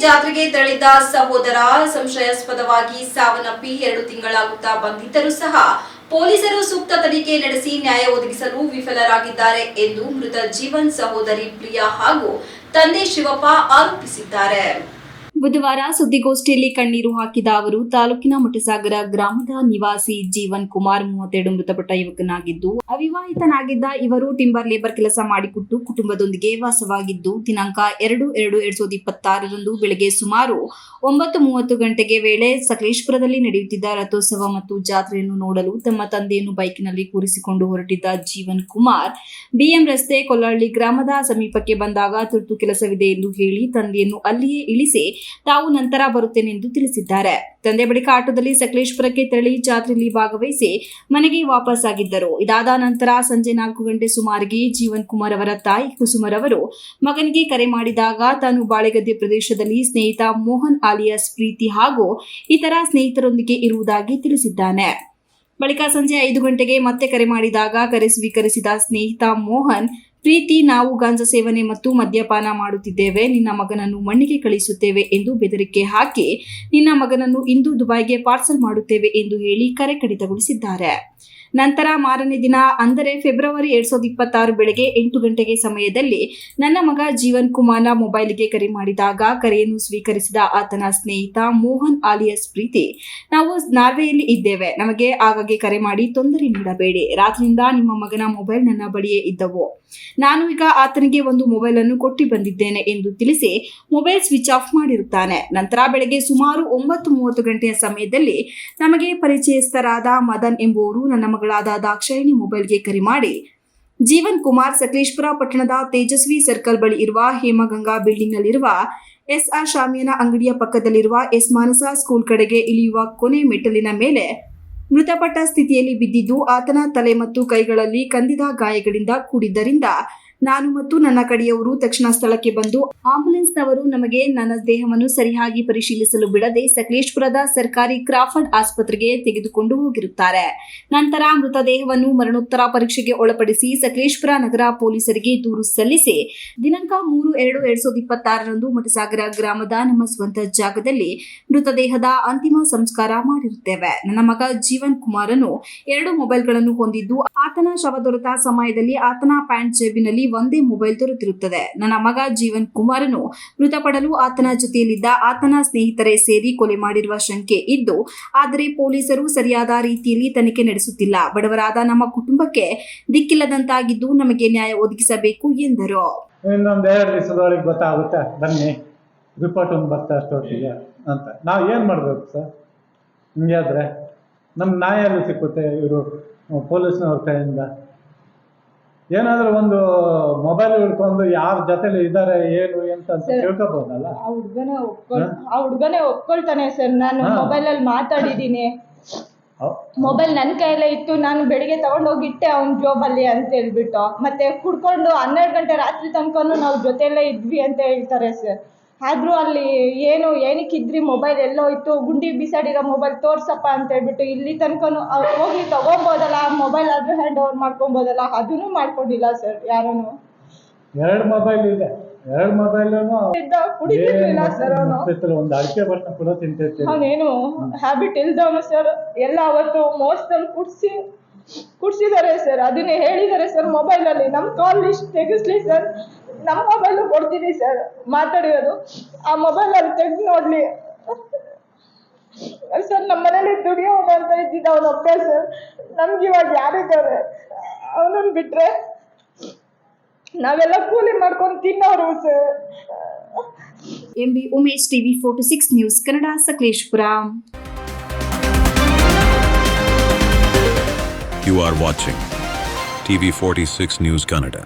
ಜಾತ್ರೆಗೆ ತೆರಳಿದ್ದ ಸಹೋದರ ಸಂಶಯಾಸ್ಪದವಾಗಿ ಸಾವನ್ನಪ್ಪಿ 2 ತಿಂಗಳಾಗುತ್ತಾ ಬಂದಿದ್ದರೂ ಸಹ ಪೊಲೀಸರು ಸೂಕ್ತ ತನಿಖೆ ನಡೆಸಿ ನ್ಯಾಯ ಒದಗಿಸಲು ವಿಫಲರಾಗಿದ್ದಾರೆ ಎಂದು ಮೃತ ಜೀವನ್ ಸಹೋದರಿ ಪ್ರಿಯಾ ಹಾಗೂ ತಂದೆ ಶಿವಪ್ಪ ಆರೋಪಿಸಿದ್ದಾರೆ. ಬುಧವಾರ ಸುದ್ದಿಗೋಷ್ಠಿಯಲ್ಲಿ ಕಣ್ಣೀರು ಹಾಕಿದ ಅವರು ತಾಲೂಕಿನ ಮಠಸಾಗರ ಗ್ರಾಮದ ನಿವಾಸಿ ಜೀವನ್ ಕುಮಾರ್ 32 ಮೃತಪಟ್ಟ ಯುವಕನಾಗಿದ್ದು, ಅವಿವಾಹಿತನಾಗಿದ್ದ ಇವರು ಟಿಂಬರ್ ಲೇಬರ್ ಕೆಲಸ ಮಾಡಿಕೊಟ್ಟು ಕುಟುಂಬದೊಂದಿಗೆ ವಾಸವಾಗಿದ್ದು, ದಿನಾಂಕ 2/2/2026 ಬೆಳಗ್ಗೆ ಸುಮಾರು 9:30 ಗಂಟೆಗೆ ವೇಳೆ ಸಕಲೇಶಪುರದಲ್ಲಿ ನಡೆಯುತ್ತಿದ್ದ ರಥೋತ್ಸವ ಮತ್ತು ಜಾತ್ರೆಯನ್ನು ನೋಡಲು ತಮ್ಮ ತಂದೆಯನ್ನು ಬೈಕ್ನಲ್ಲಿ ಕೂರಿಸಿಕೊಂಡು ಹೊರಟಿದ್ದ ಜೀವನ್ ಕುಮಾರ್ ಬಿಎಂ ರಸ್ತೆ ಕೊಲ್ಲಹಳ್ಳಿ ಗ್ರಾಮದ ಸಮೀಪಕ್ಕೆ ಬಂದಾಗ ತುರ್ತು ಕೆಲಸವಿದೆ ಎಂದು ಹೇಳಿ ತಂದೆಯನ್ನು ಅಲ್ಲಿಯೇ ಇಳಿಸಿ ತಾವು ನಂತರ ಬರುತ್ತೇನೆ ಎಂದು ತಿಳಿಸಿದ್ದಾರೆ. ತಂದೆ ಬಳಿಕ ಆಟೋದಲ್ಲಿ ಸಕಲೇಶಪುರಕ್ಕೆ ತೆರಳಿ ಜಾತ್ರೆಯಲ್ಲಿ ಭಾಗವಹಿಸಿ ಮನೆಗೆ ವಾಪಸ್ ಆಗಿದ್ದರು. ಇದಾದ ನಂತರ ಸಂಜೆ 4 ಗಂಟೆ ಸುಮಾರಿಗೆ ಜೀವನ್ ಕುಮಾರ್ ಅವರ ತಾಯಿ ಕುಸುಮರವರು ಮಗನಿಗೆ ಕರೆ ಮಾಡಿದಾಗ ತಾನು ಬಾಳೆಗದ್ದೆ ಪ್ರದೇಶದಲ್ಲಿ ಸ್ನೇಹಿತ ಮೋಹನ್ ಆಲಿಯಾಸ್ ಪ್ರೀತಿ ಹಾಗೂ ಇತರ ಸ್ನೇಹಿತರೊಂದಿಗೆ ಇರುವುದಾಗಿ ತಿಳಿಸಿದ್ದಾನೆ. ಬಳಿಕ ಸಂಜೆ 5 ಗಂಟೆಗೆ ಮತ್ತೆ ಕರೆ ಮಾಡಿದಾಗ ಕರೆ ಸ್ವೀಕರಿಸಿದ ಸ್ನೇಹಿತ ಮೋಹನ್ ಪ್ರೀತಿ, ನಾವು ಗಾಂಜಾ ಸೇವನೆ ಮತ್ತು ಮದ್ಯಪಾನ ಮಾಡುತ್ತಿದ್ದೇವೆ, ನಿನ್ನ ಮಗನನ್ನು ಮಣ್ಣಿಗೆ ಕಳಿಸುತ್ತೇವೆ ಎಂದು ಬೆದರಿಕೆ ಹಾಕಿ ನಿನ್ನ ಮಗನನ್ನು ಇಂದು ದುಬೈಗೆ ಪಾರ್ಸಲ್ ಮಾಡುತ್ತೇವೆ ಎಂದು ಹೇಳಿ ಕರೆ ಕಡಿತಗೊಳಿಸಿದ್ದಾರೆ. ನಂತರ ಮಾರನೇ ದಿನ ಅಂದರೆ ಫೆಬ್ರವರಿ 2026 ಬೆಳಗ್ಗೆ 8 ಗಂಟೆಗೆ ಸಮಯದಲ್ಲಿ ನನ್ನ ಮಗ ಜೀವನ್ ಕುಮಾರ್ನ ಮೊಬೈಲ್ಗೆ ಕರೆ ಮಾಡಿದಾಗ ಕರೆಯನ್ನು ಸ್ವೀಕರಿಸಿದ ಆತನ ಸ್ನೇಹಿತ ಮೋಹನ್ ಆಲಿಯಾಸ್ ಪ್ರೀತಿ, ನಾವು ನಾರ್ವೆಯಲ್ಲಿ ಇದ್ದೇವೆ, ನಮಗೆ ಆಗಾಗ್ಗೆ ಕರೆ ಮಾಡಿ ತೊಂದರೆ ನೀಡಬೇಡಿ, ರಾತ್ರಿಯಿಂದ ನಿಮ್ಮ ಮಗನ ಮೊಬೈಲ್ ನನ್ನ ಬಳಿಯೇ ಇದ್ದವು, ನಾನು ಈಗ ಆತನಿಗೆ ಒಂದು ಮೊಬೈಲ್ ಅನ್ನು ಕೊಟ್ಟು ಬಂದಿದ್ದೇನೆ ಎಂದು ತಿಳಿಸಿ ಮೊಬೈಲ್ ಸ್ವಿಚ್ ಆಫ್ ಮಾಡಿರುತ್ತಾನೆ. ನಂತರ ಬೆಳಗ್ಗೆ ಸುಮಾರು 9:30 ಗಂಟೆಯ ಸಮಯದಲ್ಲಿ ನಮಗೆ ಪರಿಚಯಸ್ಥರಾದ ಮದನ್ ಎಂಬುವರು ನನ್ನ ಮಗಳಾದ ದಾಕ್ಷಾಯಿಣಿ ಮೊಬೈಲ್ಗೆ ಕರೆ ಮಾಡಿ ಜೀವನ್ ಕುಮಾರ್ ಸಕಲೇಶಪುರ ಪಟ್ಟಣದ ತೇಜಸ್ವಿ ಸರ್ಕಲ್ ಬಳಿ ಇರುವ ಹೇಮಗಂಗಾ ಬಿಲ್ಡಿಂಗ್ನಲ್ಲಿರುವ SR ಶಾಮಿಯಾನ ಅಂಗಡಿಯ ಪಕ್ಕದಲ್ಲಿರುವ S ಮಾನಸ ಸ್ಕೂಲ್ ಕಡೆಗೆ ಇಳಿಯುವ ಕೊನೆ ಮೆಟ್ಟಲಿನ ಮೇಲೆ ಮೃತಪಟ್ಟ ಸ್ಥಿತಿಯಲ್ಲಿ ಬಿದ್ದಿದ್ದು, ಆತನ ತಲೆ ಮತ್ತು ಕೈಗಳಲ್ಲಿ ಕಂದಿದ ಗಾಯಗಳಿಂದ ಕೂಡಿದ್ದರಿಂದ ನಾನು ಮತ್ತು ನನ್ನ ಕಡೆಯವರು ತಕ್ಷಣ ಸ್ಥಳಕ್ಕೆ ಬಂದು ಆಂಬ್ಯುಲೆನ್ಸ್ನವರು ನಮಗೆ ನನ್ನ ದೇಹವನ್ನು ಸರಿಯಾಗಿ ಪರಿಶೀಲಿಸಲು ಬಿಡದೆ ಸಕಲೇಶಪುರದ ಸರ್ಕಾರಿ ಕ್ರಾಫರ್ಡ್ ಆಸ್ಪತ್ರೆಗೆ ತೆಗೆದುಕೊಂಡು ಹೋಗಿರುತ್ತಾರೆ. ನಂತರ ಮೃತದೇಹವನ್ನು ಮರಣೋತ್ತರ ಪರೀಕ್ಷೆಗೆ ಒಳಪಡಿಸಿ ಸಕಲೇಶಪುರ ನಗರ ಪೊಲೀಸರಿಗೆ ದೂರು ಸಲ್ಲಿಸಿ ದಿನಾಂಕ 3/2/2026 ಮಠಸಾಗರ ಗ್ರಾಮದ ನಮ್ಮ ಸ್ವಂತ ಜಾಗದಲ್ಲಿ ಮೃತದೇಹದ ಅಂತಿಮ ಸಂಸ್ಕಾರ ಮಾಡಿರುತ್ತೇವೆ. ನನ್ನ ಮಗ ಜೀವನ್ ಕುಮಾರನು 2 ಮೊಬೈಲ್ಗಳನ್ನು ಹೊಂದಿದ್ದು, ಆತನ ಶವ ದೊರೆತ ಸಮಯದಲ್ಲಿ ಆತನ ಪ್ಯಾಂಟ್ ಜೇಬಿನಲ್ಲಿ ಒಂದೇ ಮೊಬೈಲ್ ದೊರೆತಿರುತ್ತದೆ. ನನ್ನ ಮಗ ಜೀವನ್ ಕುಮಾರನು ಮೃತಪಡಲು ಆತನ ಜೊತೆಯಲ್ಲಿದ್ದ ಆತನ ಸ್ನೇಹಿತರೇ ಸೇರಿ ಕೊಲೆ ಮಾಡಿರುವ ಶಂಕೆ ಇದ್ದು, ಆದರೆ ಪೊಲೀಸರು ಸರಿಯಾದ ರೀತಿಯಲ್ಲಿ ತನಿಖೆ ನಡೆಸುತ್ತಿಲ್ಲ. ಬಡವರಾದ ನಮ್ಮ ಕುಟುಂಬಕ್ಕೆ ದಿಕ್ಕಿಲ್ಲದಂತಾಗಿದ್ದು, ನಮಗೆ ನ್ಯಾಯ ಒದಗಿಸಬೇಕು ಎಂದರು. ಇನ್ನೊಂದು 2 ದಿವಸದೊಳಗೆ ಗೊತ್ತಾಗುತ್ತೆ, ಬನ್ನಿ ರಿಪೋರ್ಟ್ ಒಂದು ಬರ್ತಾ ಅಷ್ಟೊತ್ತಿಗೆ ಅಂತ ನಾವು ಏನು ಮಾಡಬೇಕು ಸರ್? ಹಿಂಗೆ ಆದ್ರೆ ನಮ್ಮ ನ್ಯಾಯ ಎಲ್ಲಿ ಸಿಕ್ಕುತ್ತೆ? ಇವರು ಪೊಲೀಸ್ನವ್ರ ಕೈಯಿಂದ ಏನಾದ್ರೂ ಒಂದು ಮೊಬೈಲ್ ಹಿಡ್ಕೊಂಡು ಯಾರ ಜೊತೆಲಿ ಇದ್ದಾರೆ ಏನು ಅಂತ ತಿಳ್ಕೊಬಹುದಲ್ಲ. ಆ ಹುಡ್ಗನೇ ಒಪ್ಕೊಳ್ತಾನೆ ಸರ್, ನಾನು ಮೊಬೈಲ್ ಅಲ್ಲಿ ಮಾತಾಡಿದೀನಿ, ಮೊಬೈಲ್ ನನ್ನ ಕೈಯಲ್ಲೇ ಇತ್ತು, ನಾನು ಬೆಳಿಗ್ಗೆ ತಗೊಂಡೋಗಿಟ್ಟೆ ಅವ್ನ ಜಾಬಲ್ಲಿ ಅಂತ ಹೇಳ್ಬಿಟ್ಟು, ಮತ್ತೆ ಕುಡ್ಕೊಂಡು 12 ಗಂಟೆ ರಾತ್ರಿ ತನಕನೂ ನಾವು ಜೊತೆಯಲ್ಲೇ ಇದ್ವಿ ಅಂತ ಹೇಳ್ತಾರೆ ಸರ್. ಆದರೂ ಅಲ್ಲಿ ಏನಕ್ಕಿದ್ರಿ, ಮೊಬೈಲ್ ಎಲ್ಲೋ ಇತ್ತು, ಗುಂಡಿ ಬಿಸಾಡಿರೋ ಮೊಬೈಲ್ ತೋರ್ಸಪ್ಪ ಅಂತ ಹೇಳ್ಬಿಟ್ಟು ಇಲ್ಲಿ ತನಕನೂ ಹೋಗಿ ತಗೊಬೋದಲ್ಲ, ಮೊಬೈಲ್ ಆದರೂ ಹ್ಯಾಂಡ್ ಓವರ್ ಮಾಡ್ಕೊಬೋದಲ್ಲ, ಅದನ್ನು ಮಾಡ್ಕೊಂಡಿಲ್ಲ ಸರ್ ಯಾರೂ. 2 ಮೊಬೈಲ್ ಇದೆ, 2 ಮೊಬೈಲ್ ಕುಡಿತಿರ್ಲಿಲ್ಲ ಸರ್ ಅವನು, ಒಂದು ಅಡಿಕೆ ಬಟ್ಟೆ ಕೂಡ ತಿಂತಿರ್ತೀವಿ, ಅವನೇನು ಹ್ಯಾಬಿಟ್ ಇಲ್ದವನು ಸರ್. ಎಲ್ಲ ಅವತ್ತು ಮೋಸ್ಟಲ್ಲಿ ಕುಡ್ಸಿದ್ದಾರೆ ಸರ್, ಅದನ್ನೇ ಹೇಳಿದ್ದಾರೆ ಸರ್ ಮೊಬೈಲಲ್ಲಿ. ನಮ್ಮ ಕಾಲ್ ಲಿಸ್ಟ್ ತೆಗಿಸ್ಲಿ ಸರ್, ನಮ್ಮ ಮೊಬೈಲು ಕೊಡ್ತೀನಿ ಸರ್, ಮಾತಾಡಿರೋದು ಆ ಮೊಬೈಲಲ್ಲಿ ತೆಗೆದು ನೋಡ್ಲಿ ಸರ್. ನಮ್ಮ ಮನೇಲಿ ದುಡಿಯೋಣ ಅಂತ ಇದ್ದಿದ್ದ ಅವನೊಬ್ಬ ಸರ್, ನಮ್ಗೆ ಇವಾಗ ಯಾರಿದ್ದಾರೆ? ಅವನನ್ನು ಬಿಟ್ರೆ ನಾವೆಲ್ಲ ಕೂಲಿ ಮಾಡ್ಕೊಂಡು ತಿನ್ನೋರು sir. MB Umesh, TV 46 news Kannada, Sakleshpur. You are watching TV 46 News Kannada.